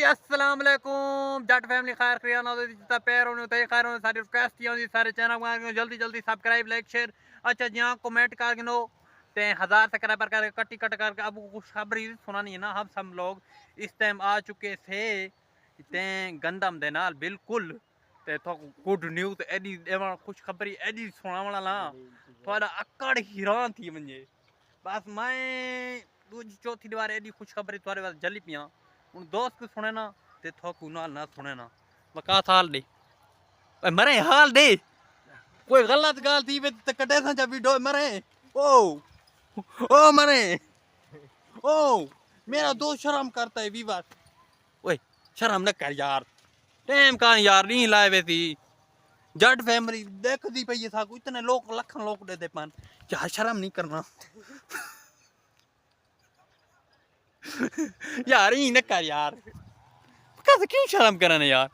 अस्सलाम वालेकुम जट फैमिली खैर खरियाना जितना पैर होने होता है खैर होने सारी रिक्वेस्ट की होती सारे चैनल को जल्दी जल्दी सब्सक्राइब लाइक शेयर अच्छा जी हाँ कमेंट कर गिनो ते 1000 सब्सक्राइबर करके कट्टी कट करके अब कुछ खबर ही सुनानी है ना हम सब लोग इस टाइम आ चुके थे ते गंदम दे नाल बिल्कुल ते तो गुड न्यूज़ एडी देवा खुश खबरी एडी सुनावना ला थोड़ा अकड़ हैरान थी मुझे बस मैं दूजी चौथी बार एडी खुश खबरी थोड़े वास जली पिया उन दोस्त को सुने ना ते थोकू नाल ना सुने ना वका हाल दे मरे हाल दे कोई गलत गाल थी वे ते कटे सा जब वीडियो मरे ओ मरे ओ मेरा दोस्त शर्म करता है वीवर ओए शर्म न कर यार टाइम का यार नहीं लाए वे थी जट फैमिली देख दी पई था इतने लोग लखन लोग दे पान यार शर्म नहीं करना यार ही न कर यार कैसे क्यों शर्म करना यार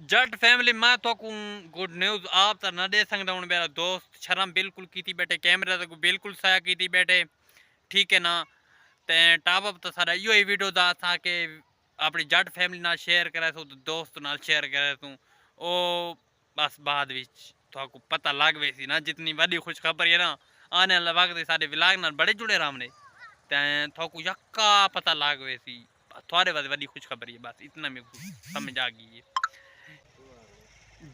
जट फैमिली मैं तो गुड न्यूज़ आप तो न दे सकता हूँ मेरा दोस्त शर्म बिल्कुल की थी बैठे कैमरा तो बिल्कुल साया की थी बैठे ठीक है ना ते टाप अप तो सारा यो ही वीडियो दा था कि अपनी जट फैमिली नाल शेयर करे तो दोस्त नाल शेयर करे तू ओ बस बाद विच तो पता लग वे सी ना जितनी बड़ी खुश खबर है ना आने वाला वक्त सारे व्लॉग नाल बड़े जुड़े रामने ते थोकू यक्का पता लग वे सी थोड़े बाद बड़ी खुश खबर है बस इतना मेरे समझ आ गई है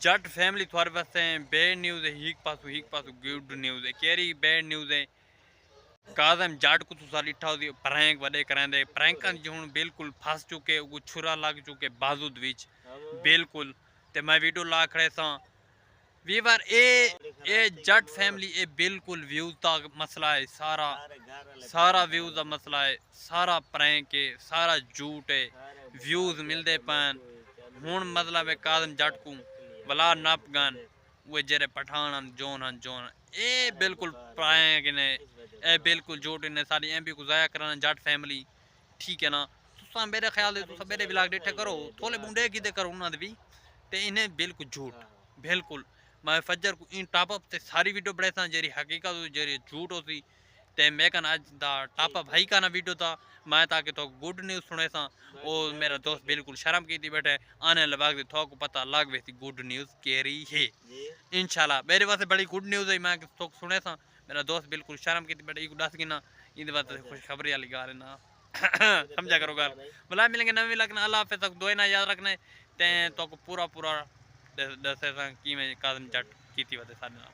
जट फैमिली थोड़े वास्ते बैड न्यूज़ है हिक पासू गुड न्यूज़ है केरी बैड न्यूज़ है काज़म जट को तुसा लिठा होती प्रैंक वडे करांदे प्रैंकन जो हुन बिल्कुल फस चुके वो छुरा लग चुके बाजूद विच बिल्कुल ते मैं वीडियो ला खड़े सा वीवर ए जट फैमिली ए बिल्कुल व्यूज का मसला है सारा व्यूज का मसला है सारा प्रैंक है सारा झूठ है व्यूज मिलते पैन हुन मतलब है काज़म जट को वला नप गन वो जेरे पठान जोन ए बिल्कुल प्रैंक ने ए बिल्कुल झूठ ने सारी एमबी को जाया कराना जट फैमिली ठीक है ना तुसा मेरे ख्याल दे तुसा मेरे व्लॉग देखे करो थोड़े मुंडे की करो उन्होंने भी ते इन्हें बिल्कुल झूठ बिल्कुल मैं फजर को इन टॉप अप ते सारी वीडियो बड़े सा जेरी हकीकत हो जेरी झूठ होती ते मैं कन आज दा टॉप अप भाई का ना वीडियो था मैं ताकि तो गुड न्यूज़ सुने सा और मेरा दोस्त बिल्कुल शर्म की थी बैठे आने लग तो को पता लग वे थी गुड न्यूज़ केरी है इंशाल्लाह मेरे वास्ते बड़ी गुड न्यूज़ है मैं तो सुने सा मेरा दोस्त बिल्कुल शर्म की थी बैठे एक दस गिना इन बात खुशखबरी वाली गाल है ना समझा करो गाल बुला मिलेंगे नवी लगना अल्लाह हाफिज़ तक दो ना याद रखने ते तो पूरा पूरा दसे सा की मैं काज़म जट की थी वते सारे ना